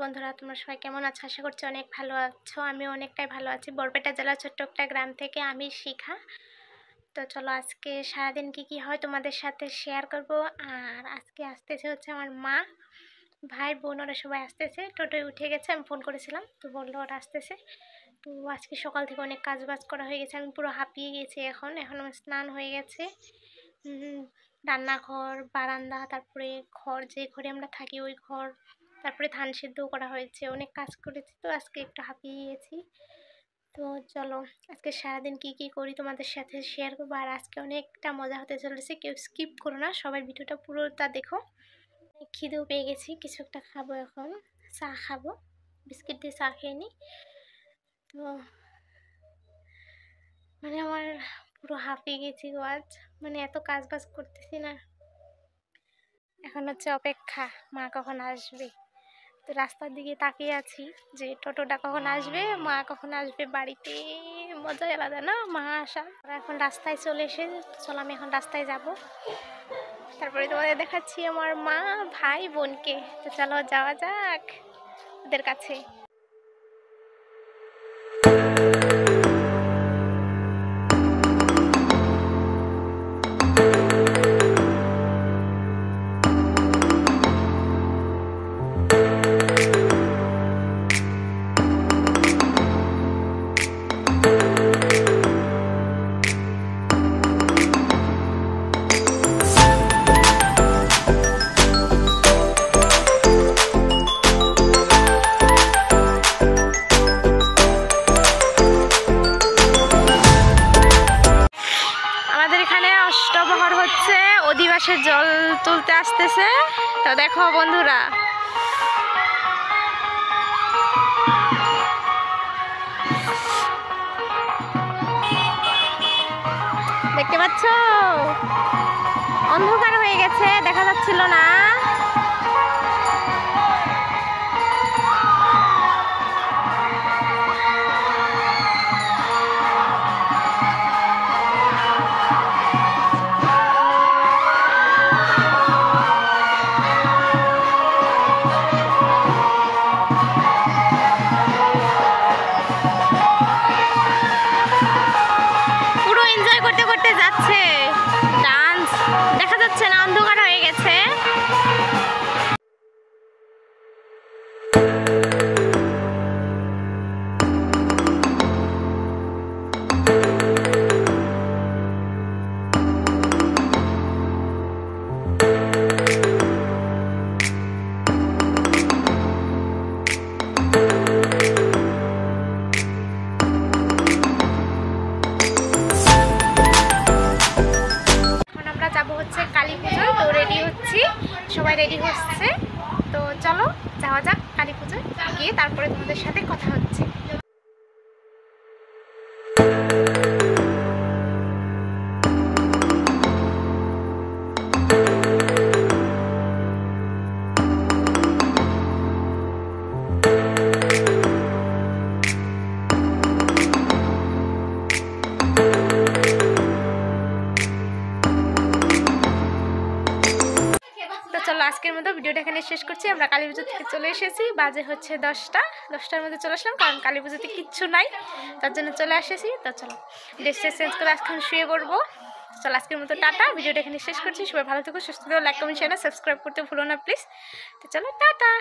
বন্ধুরা, তোমরা সবাই কেমন আছো? আশা করছি অনেক ভালো আছো। আমি অনেকটাই ভালো আছি। বরপেটা জেলার ছোট্ট একটা গ্রাম থেকে আমি শিখা। তো চলো আজকে সারাদিন কি হয় তোমাদের সাথে শেয়ার করব। আর আজকে আসতেছে হচ্ছে আমার মা, ভাই, বোন, ওরা সবাই আসতেছে। টোটোয় উঠে গেছে, আমি ফোন করেছিলাম তো বললো ওরা আসতেছে। তো আজকে সকাল থেকে অনেক কাজ বাজ করা হয়ে গেছে, আমি পুরো হাঁপিয়ে গেছি। এখন আমার স্নান হয়ে গেছে। রান্নাঘর, বারান্দা, তারপরে ঘর, যে ঘরে আমরা থাকি ওই ঘর, তারপরে ধান সিদ্ধও করা হয়েছে। অনেক কাজ করেছি, তো আজকে একটু হাঁপিয়ে গেছি। তো চলো আজকে সারাদিন কি করি তোমাদের সাথে শেয়ার করবো। আর আজকে অনেকটা মজা হতে চলেছে, কেউ স্কিপ করো না, সবাই ভিডিওটা পুরোটা দেখো। খিদেও পেয়ে গেছি, কিছু একটা খাবো এখন, চা খাবো, বিস্কিট দিয়ে চা খেয়ে নিই। তো আমার পুরো হাঁপিয়ে গেছি গো আজ, এত কাজ বাজ করতেছি না। এখন হচ্ছে অপেক্ষা, মা কখন আসবে। তো রাস্তার দিকে তাকিয়ে আছি যে টোটোটা কখন আসবে, মা কখন আসবে বাড়িতে। মজা আলাদা না মা আসা। এখন রাস্তায় চলে এসে, চলো আমি এখন রাস্তায় যাব, তারপরে তোমাদের দেখাচ্ছি আমার মা, ভাই, বোনকে। তো চলো যাওয়া যাক ওদের কাছে। অষ্টপ্রহর হচ্ছে, অধিবাসের জল তুলতে আসতেছে। তো দেখো বন্ধুরা, দেখতে পাচ্ছ অন্ধকার হয়ে গেছে, দেখা যাচ্ছিল না। করতে করতে যাচ্ছে, ডান্স দেখা যাচ্ছে না, অন্ধকার হয়ে গেছে। যাবো হচ্ছে কালী পুজো, তো রেডি হচ্ছি, সবাই রেডি হচ্ছে। তো চলো যাওয়া যাক কালী পুজোয়, গিয়ে তারপরে তোমাদের সাথে কথা হচ্ছে। চলো আজকের মতো ভিডিওটা এখানে শেষ করছি। আমরা কালী পুজো থেকে চলে এসেছি, বাজে হচ্ছে 10টার মধ্যে চলে আসলাম, কারণ কালী পুজোতে কিচ্ছু নাই, তার জন্য চলে এসেছি। তো চলো ড্রেস চেঞ্জ করে আজকে শুয়ে পড়বো। চলো আজকের মতো টাটা, ভিডিওটা এখানে শেষ করছি। সবাই ভালো থেকো, সুস্থ থেকো, লাইক কমেন্ট শেয়ার সাবস্ক্রাইব করতে ভুলো না প্লিজ। তো চলো টাটা।